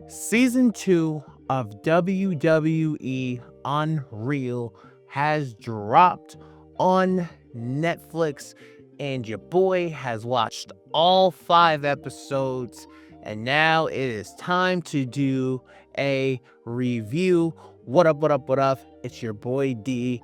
Season 2 of WWE Unreal has dropped on Netflix, and your boy has watched all 5 episodes, and now it is time to do a review. What up, what up, what up? It's your boy D,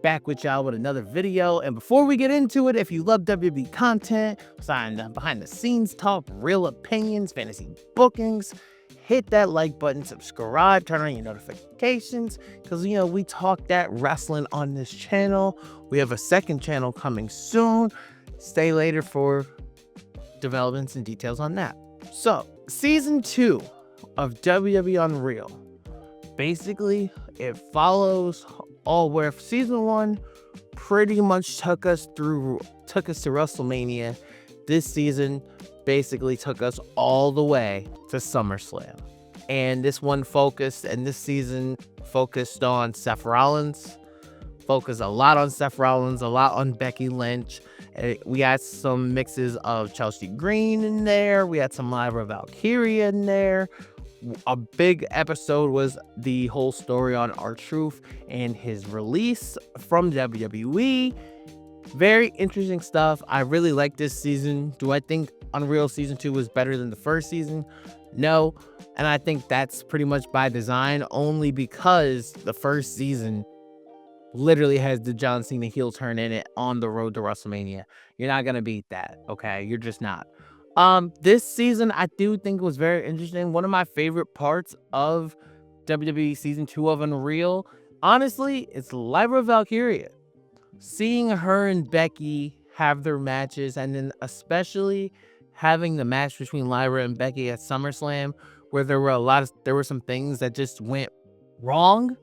back with y'all with another video. And before we get into it, if you love WWE content, behind the scenes talk, real opinions, fantasy bookings, hit that like button, subscribe, turn on your notifications, because we talk that wrestling on this channel. We have a second channel coming soon. Stay later for developments and details on that. So season 2 of WWE Unreal, basically it follows all where season 1 pretty much took us to WrestleMania. This season basically took us all the way to SummerSlam. And this season focused on Seth Rollins, focused a lot on Seth Rollins, a lot on Becky Lynch. We had some mixes of Chelsea Green in there. We had some Lyra Valkyria in there. A big episode was the whole story on R-Truth and his release from WWE. Very interesting stuff. I really like this season. Do I think Unreal Season 2 was better than the first season? No. And I think that's pretty much by design, only because the first season literally has the John Cena heel turn in it on the road to WrestleMania. You're not going to beat that, okay? You're just not. This season, I do think was very interesting. One of my favorite parts of WWE Season 2 of Unreal, honestly, it's Lyra Valkyria. Seeing her and Becky have their matches, and then especially having the match between Lyra and Becky at SummerSlam, where there were some things that just went wrong,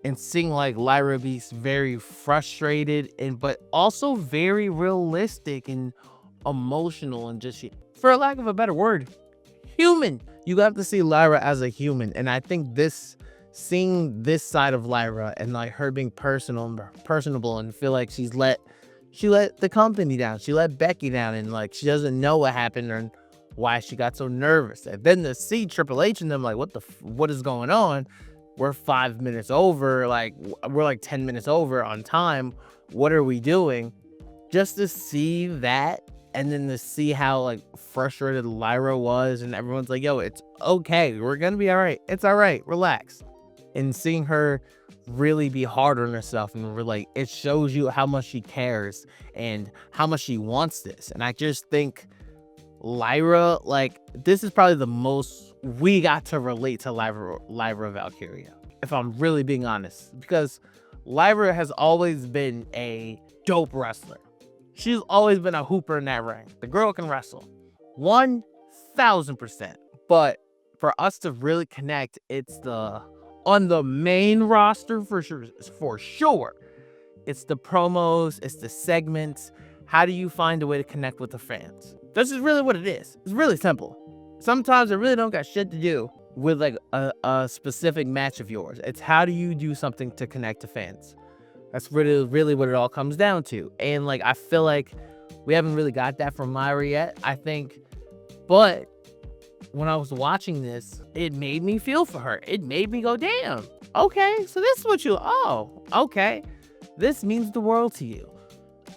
and seeing like Lyra be very frustrated but also very realistic and emotional, and just, for lack of a better word, human. You have to see Lyra as a human, and I think seeing this side of Lyra and like her being personable and feel like she let the company down, she let Becky down, and like she doesn't know what happened and why she got so nervous. And then to see Triple H and them like, what is going on? We're 5 minutes over, like we're like 10 minutes over on time. What are we doing? Just to see that, and then to see how like frustrated Lyra was, and everyone's like, yo, it's okay, we're gonna be all right, it's all right, relax. And seeing her really be hard on herself, and we're like, it shows you how much she cares and how much she wants this. And I just think Lyra, like, this is probably the most we got to relate to Lyra Valkyria, if I'm really being honest, because Lyra has always been a dope wrestler. She's always been a hooper in that ring. The girl can wrestle 1000%. But for us to really connect, it's on the main roster for sure. It's the promos, it's the segments. How do you find a way to connect with the fans? This is really what it is. It's really simple. Sometimes it really don't got shit to do with like a specific match of yours. It's how do you do something to connect to fans? That's really what it all comes down to. And like, I feel like we haven't really got that from Lyra yet, I think. But when I was watching this, it made me feel for her. It made me go, damn, okay, so this is okay. This means the world to you.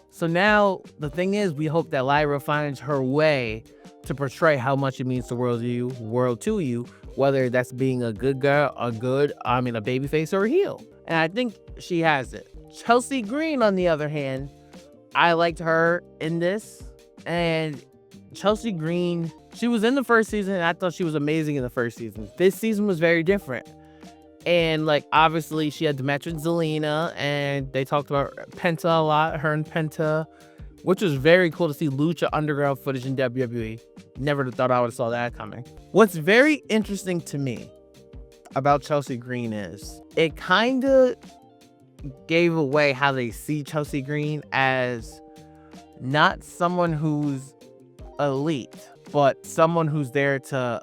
So now the thing is, we hope that Lyra finds her way to portray how much it means the world to you, whether that's being a good girl, a babyface or a heel. And I think she has it. Chelsea Green, on the other hand, I liked her in this. And Chelsea Green, she was in the first season, and I thought she was amazing in the first season. This season was very different. And like, obviously she had the match with Zelina, and they talked about Penta a lot, her and Penta, which was very cool to see Lucha Underground footage in WWE. Never thought I would have saw that coming. What's very interesting to me about Chelsea Green is it kind of gave away how they see Chelsea Green as not someone who's elite, but someone who's there to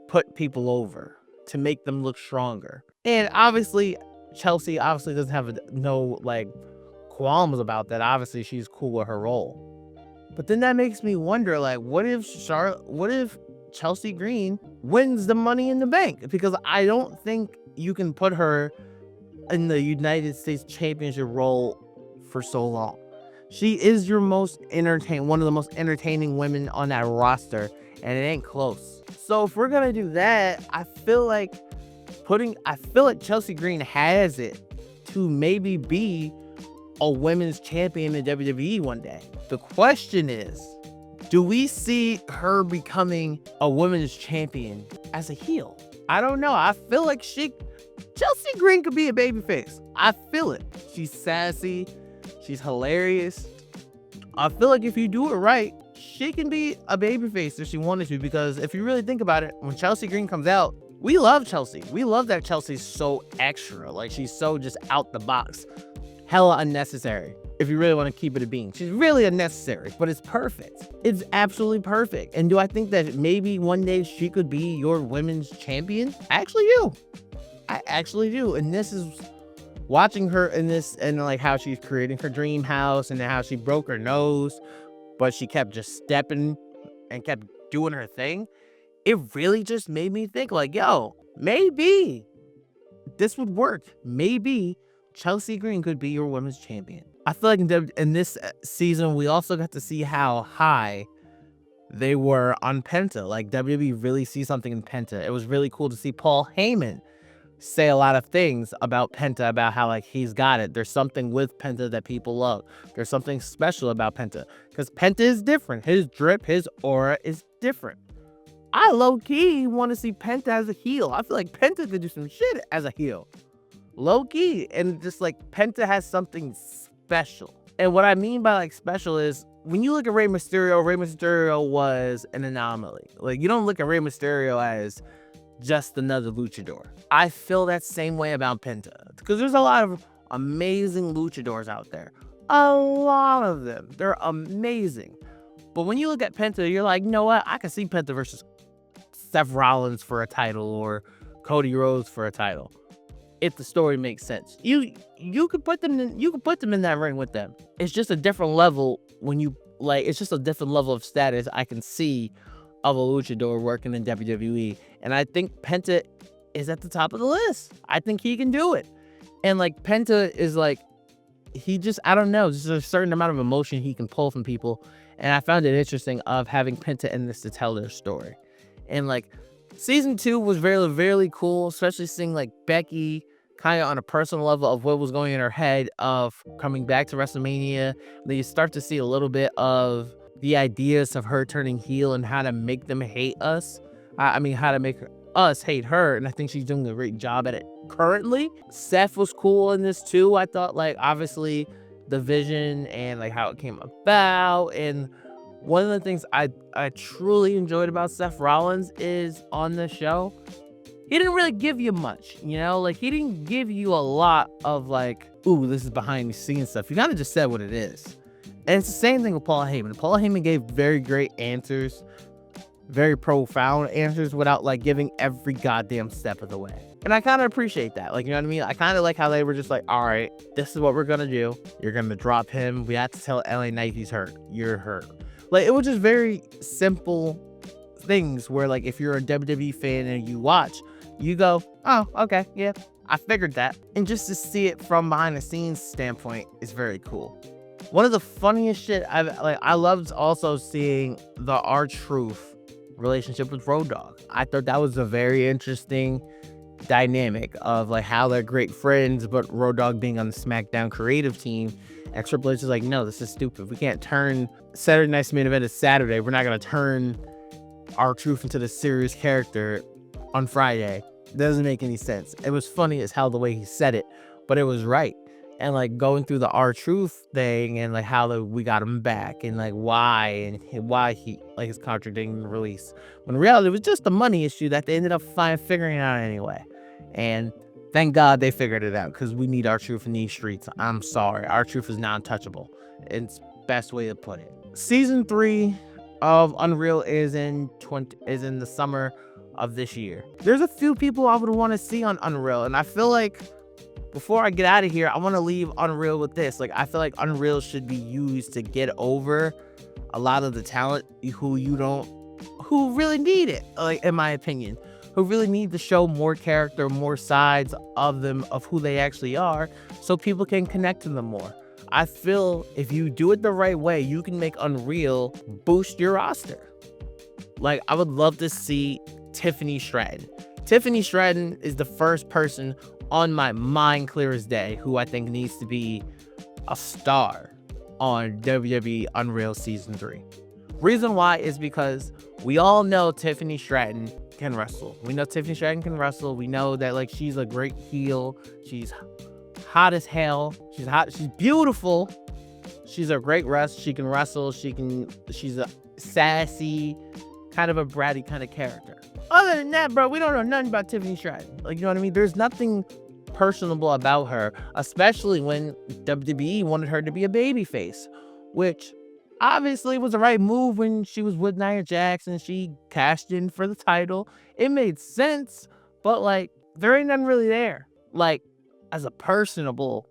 put people over, to make them look stronger. And obviously Chelsea doesn't have no like qualms about that. Obviously she's cool with her role. But then that makes me wonder, like, what if Chelsea Green wins the Money in the Bank, because I don't think you can put her in the United States Championship role for so long. She is your one of the most entertaining women on that roster, and it ain't close. So if we're gonna do that, I feel like Chelsea Green has it to maybe be a women's champion in WWE one day. The question is, do we see her becoming a women's champion as a heel? I don't know. I feel like Chelsea Green could be a babyface. I feel it. She's sassy. She's hilarious. I feel like if you do it right, she can be a babyface if she wanted to, because if you really think about it, when Chelsea Green comes out, we love Chelsea. We love that Chelsea's so extra. Like, she's so just out the box. Hella unnecessary. If you really want to keep it a bean, she's really unnecessary, but it's perfect. It's absolutely perfect. And do I think that maybe one day she could be your women's champion? I actually do. And this is watching her in this, and like how she's creating her dream house, and how she broke her nose, but she kept just stepping and kept doing her thing. It really just made me think, like, yo, maybe this would work. Maybe Chelsea Green could be your women's champion. I feel like in this season, we also got to see how high they were on Penta. Like, WWE really sees something in Penta. It was really cool to see Paul Heyman say a lot of things about Penta, about how, like, he's got it. There's something with Penta that people love. There's something special about Penta, because Penta is different. His drip, his aura is different. I low-key want to see Penta as a heel. I feel like Penta could do some shit as a heel. Low-key. And just, like, Penta has something special. And what I mean by, like, special is, when you look at Rey Mysterio was an anomaly. Like, you don't look at Rey Mysterio as just another luchador. I feel that same way about Penta, because there's a lot of amazing luchadors out there. A lot of them. They're amazing. But when you look at Penta, you're like, you know what? I can see Penta versus Seth Rollins for a title, or Cody Rhodes for a title, if the story makes sense. You could put them in that ring with them. It's just a different level it's just a different level of status I can see of a luchador working in WWE. And I think Penta is at the top of the list. I think he can do it. And like, Penta is like, I don't know, there's a certain amount of emotion he can pull from people. And I found it interesting of having Penta in this to tell their story. And like, season 2 was very, very cool, especially seeing like Becky kind of on a personal level of what was going in her head of coming back to WrestleMania. Then you start to see a little bit of the ideas of her turning heel and how to make them hate us. How to make us hate her. And I think she's doing a great job at it currently. Seth was cool in this too. I thought, like, obviously the vision and like how it came about. And one of the things I truly enjoyed about Seth Rollins is on the show, he didn't really give you much, you know? Like, he didn't give you a lot of like, ooh, this is behind the scenes stuff. He kind of just said what it is. And it's the same thing with Paul Heyman. Paul Heyman gave very great answers, very profound answers, without like giving every goddamn step of the way. And I kind of appreciate that. Like, you know what I mean? I kind of like how they were just like, all right, this is what we're going to do. You're going to drop him. We have to tell LA Knight he's hurt. You're hurt. Like, it was just very simple things where, like, if you're a WWE fan and you watch, you go, oh, okay, yeah, I figured that. And just to see it from behind the scenes standpoint is very cool. One of the funniest shit I loved also seeing the R-Truth relationship with Road Dogg. I thought that was a very interesting dynamic of like how they're great friends, but Road Dogg being on the SmackDown creative team, and Triple H is like, no, this is stupid. We can't turn Saturday Night's Main Event is Saturday. We're not gonna turn R-Truth into this serious character on Friday. It doesn't make any sense. It was funny as hell the way he said it, but it was right. And like going through the R-Truth thing and like how we got him back and like why he like is contradicting the release, when in reality it was just a money issue that they ended up figuring out anyway. And thank God they figured it out, because we need R-Truth in these streets. I'm sorry, R-Truth is non-touchable. It's best way to put it. Season 3 of Unreal is in the summer of this year. There's a few people I would want to see on Unreal, and I feel like before I get out of here, I want to leave Unreal with this. Like, I feel like Unreal should be used to get over a lot of the talent who who really need it, like, in my opinion, who really need to show more character, more sides of them, of who they actually are, so people can connect to them more. I feel if you do it the right way, you can make Unreal boost your roster. Like, I would love to see Tiffany Stratton. Tiffany Stratton is the first person on my mind clear as day who I think needs to be a star on WWE Unreal Season 3. Reason why is because we all know Tiffany Stratton can wrestle. We know Tiffany Stratton can wrestle. We know that, like, she's a great heel. She's hot as hell. She's hot. She's beautiful. She's a great wrestler. She can wrestle. She's a sassy, kind of a bratty kind of character. Other than that, bro, we don't know nothing about Tiffany Stratton. Like, you know what I mean? There's nothing personable about her, especially when WWE wanted her to be a babyface, which obviously was the right move when she was with Nia Jax and she cashed in for the title. It made sense, but like, there ain't nothing really there, like, as a personable,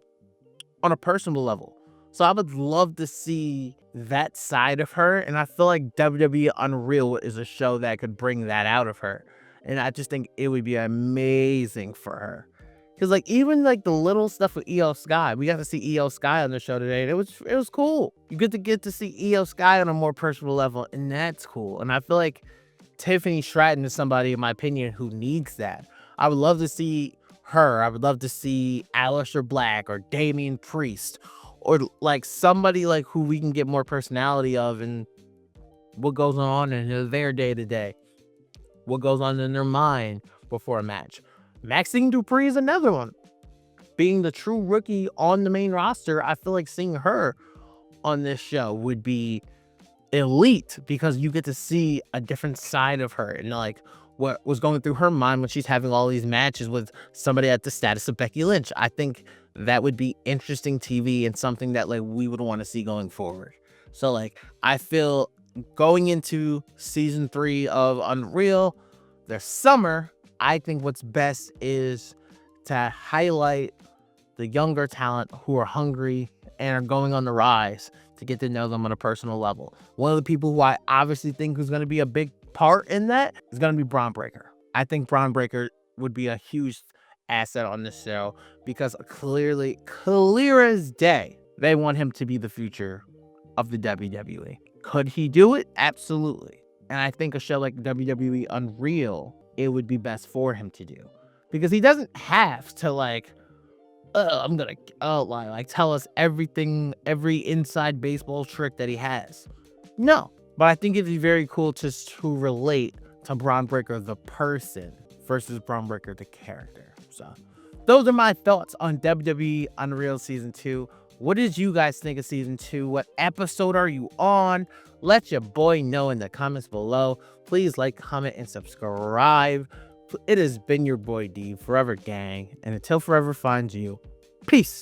on a personal level. So I would love to see that side of her, and I feel like WWE Unreal is a show that could bring that out of her, and I just think it would be amazing for her. Because, like, even like the little stuff with Io Sky, we got to see Io Sky on the show today, and it was cool. You get to see Io Sky on a more personal level, and that's cool. And I feel like Tiffany Stratton is somebody, in my opinion, who needs that. I would love to see her. I would love to see Aleister Black or Damian Priest, or like somebody like who we can get more personality of, and what goes on in their day to day, what goes on in their mind before a match. Maxine Dupree is another one. Being the true rookie on the main roster, I feel like seeing her on this show would be elite, because you get to see a different side of her and like what was going through her mind when she's having all these matches with somebody at the status of Becky Lynch. I think that would be interesting TV and something that like we would want to see going forward. So like, I feel going into season 3 of Unreal, this summer, I think what's best is to highlight the younger talent who are hungry and are going on the rise, to get to know them on a personal level. One of the people who I obviously think is going to be a big part in that is going to be Braun Breaker. I think Braun Breaker would be a huge asset on this show, because clear as day, they want him to be the future of the WWE. Could he do it? Absolutely. And I think a show like WWE Unreal, it would be best for him to do, because he doesn't have to like, I'm gonna outline, like, tell us everything, every inside baseball trick that he has. No, but I think it'd be very cool to relate to Braun Breaker the person versus Braun Breaker the character. So those are my thoughts on WWE Unreal Season 2. What did you guys think of Season 2? What episode are you on? Let your boy know in the comments below. Please like, comment, and subscribe. It has been your boy D, Forever Gang, and until forever finds you, peace.